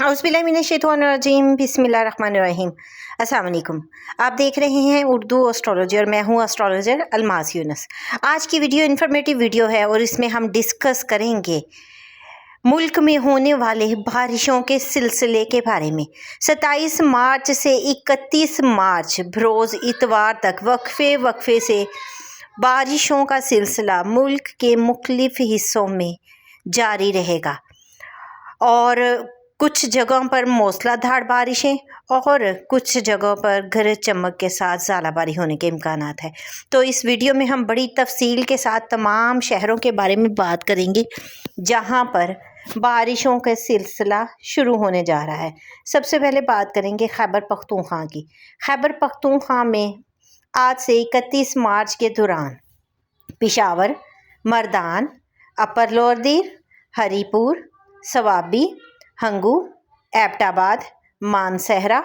औज़ुबिल्लाहिमिनश्शैतानिर्रजीम बिस्मिल्लाहिर्रहमानिर्रहीम। अस्सलाम वालेकुम। आप देख रहे हैं उर्दू एस्ट्रोलॉजी और मैं हूँ एस्ट्रोलॉजर अलमास यूनुस। आज की वीडियो इन्फॉर्मेटिव वीडियो है और इसमें हम डिस्कस करेंगे मुल्क में होने वाले बारिशों के सिलसिले के बारे में। 27 मार्च से 31 मार्च बरोज़ इतवार तक वक्फे से बारिशों का सिलसिला मुल्क के मुख्तलिफ हिस्सों में जारी रहेगा और कुछ जगहों पर मूसलाधार बारिशें और कुछ जगहों पर गरज चमक के साथ ज़ालाबारी होने के इम्कानात है। तो इस वीडियो में हम बड़ी तफसील के साथ तमाम शहरों के बारे में बात करेंगे जहां पर बारिशों का सिलसिला शुरू होने जा रहा है। सबसे पहले बात करेंगे खैबर पख्तूनख्वा की। खैबर पख्तूनख्वा में आज से 31 मार्च के दौरान पेशावर, मर्दान, अपर लोअर दीर, हरीपुर, सवाबी, हंगू, एबटाबाद, मानसहरा,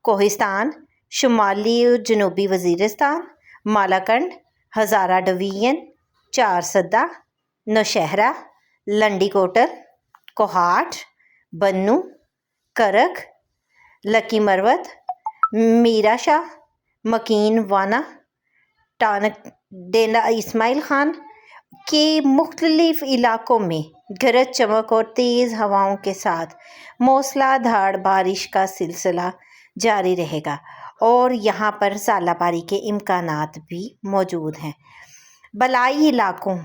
कोहिस्तान, शुमाली और जनूबी वज़ीरिस्तान, मालाकंड, हज़ारा डिवीज़न, चारसदा, नौशहरा, लंडी कोटल, कोहाट, बन्नू, करक, लकी मरवत, मीराशाह, मकीन वाना, टानक डेला इस्माइल खान के मुख्तलिफ इलाकों में गरज चमक और तेज़ हवाओं के साथ मूसलाधार बारिश का सिलसिला जारी रहेगा और यहाँ पर ज़ालाबारी के इम्कानात भी मौजूद हैं। बलाई इलाकों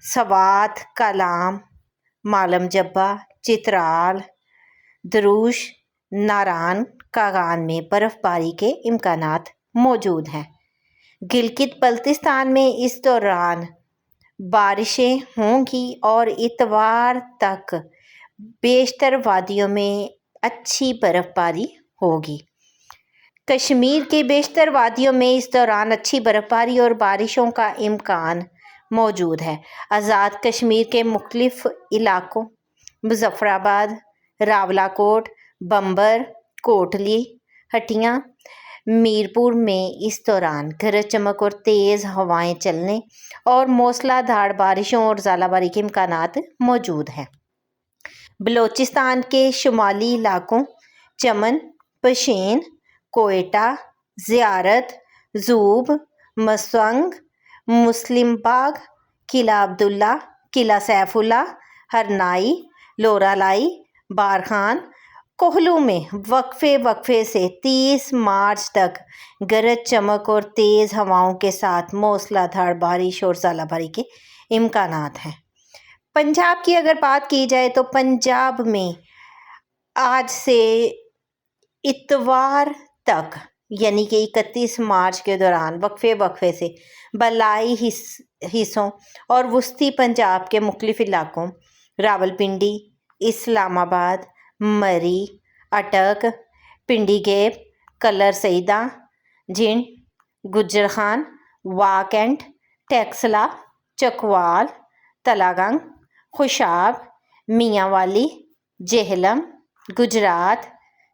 सवात, कलाम, मालम जब्बा, चित्राल, दरूश, नारान, कागान में बर्फ़बारी के इम्कानात मौजूद हैं। गिलगित बल्तिस्तान में इस दौरान बारिशें होंगी और इतवार तक बेशतर वादियों में अच्छी बर्फ़बारी होगी। कश्मीर के बेशतर वादियों में इस दौरान अच्छी बर्फ़बारी और बारिशों का इम्कान मौजूद है। आज़ाद कश्मीर के मुख्तलिफ इलाकों मुज़फ़्फ़राबाद, रावलाकोट, बम्बर, कोटली, हटिया, मीरपुर में इस दौरान गरज चमक और तेज़ हवाएं चलने और मूसलाधार बारिशों और ज़ालाबारी के इम्कानात मौजूद हैं। बलोचिस्तान के शुमाली इलाकों चमन, पशीन, कोयटा, ज़ियारत, ज़ूब, मसवंग, मुस्लिम बाग, किला अब्दुल्ला, किला सैफुल्ला, हरनाई, लोरालाई, बारखान, कोहलू में वक्फे से 30 मार्च तक गरज चमक और तेज़ हवाओं के साथ मूसलाधार बारिश और ज़ालाबारी के इम्कानात हैं। पंजाब की अगर बात की जाए तो पंजाब में आज से इतवार तक यानी कि 31 मार्च के दौरान वक्फे से बलाई हिस्सों और वस्ती पंजाब के मुख्तलिफ इलाकों रावलपिंडी, इस्लामाबाद, मरी, अटक, पिंडी गेब, कलर सईदा, जिंड, गुज्जर खान, वाकैंट, टैक्सला, चकवाल, तलागंग, खुशाब, मियांवाली, जेहलम, गुजरात,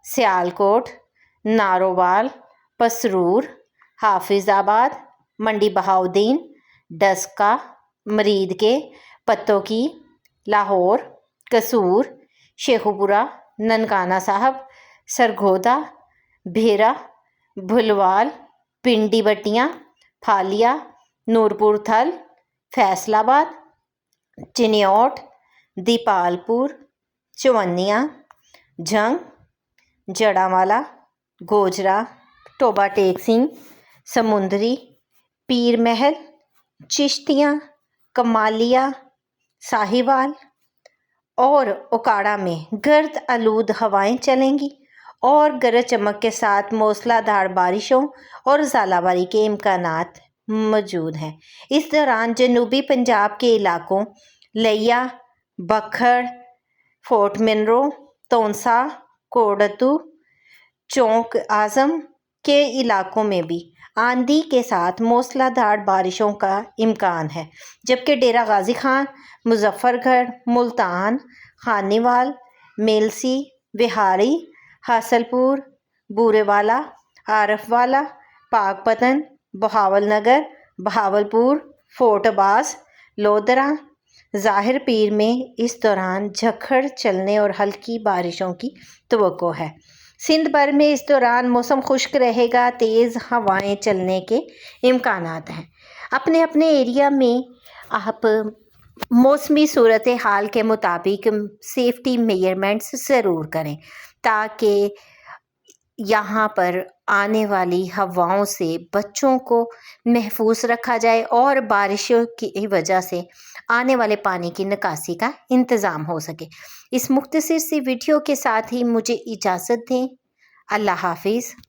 सियालकोट, नारोवाल, पसरूर, हाफिज़ाबाद, मंडी बहाउद्दीन, डस्का, मरीद के, पत्तोकी, लाहौर, कसूर, शेखुपुरा, ननकाना साहब, सरगोदा, भेरा, भुलवाल, पिंडी बट्टियाँ, फालिया, नूरपुर थल, फैसलाबाद, चिन्योट, दीपालपुर, चवन्निया, जंग, जड़ावाला, गोजरा, टोबा टेक सिंह, समुंदरी, पीर महल, चिश्तियाँ, कमालिया, साहिवाल और ओकाड़ा में गर्द आलूद हवाएं चलेंगी और गरज चमक के साथ मूसलाधार बारिशों और ज़ालाबारी के इम्कानात मौजूद हैं। इस दौरान जनूबी पंजाब के इलाकों लिया, बखड़, फोर्ट मिनरो, तोंसा, कोडतू, चौक आज़म के इलाकों में भी आंधी के साथ मूसलाधार बारिशों का इम्कान है, जबकि डेरा गाजी खान, मुजफ्फरगढ़, मुल्तान, खानीवाल, मेलसी, विहारी, हासलपुर, बूरेवाला, आरफवाला, पाकपतन, बहावल नगर, बहावलपुर, फोर्ट अब्बास, लोधरा, ظاہر پیر میں اس دوران جھکڑ چلنے اور ہلکی بارشوں کی توقع ہے۔ سندھ بھر میں اس دوران موسم خشک رہے گا، تیز ہوائیں چلنے کے امکانات ہیں۔ اپنے اپنے ایریا میں آپ موسمی صورتحال کے مطابق سیفٹی میجرمنٹس ضرور کریں تاکہ یہاں پر آنے والی ہواؤں سے بچوں کو محفوظ رکھا جائے اور بارشوں کی وجہ سے آنے والے پانی کی نکاسی کا انتظام ہو سکے۔ اس مختصر سی ویڈیو کے ساتھ ہی مجھے اجازت دیں۔ اللہ حافظ۔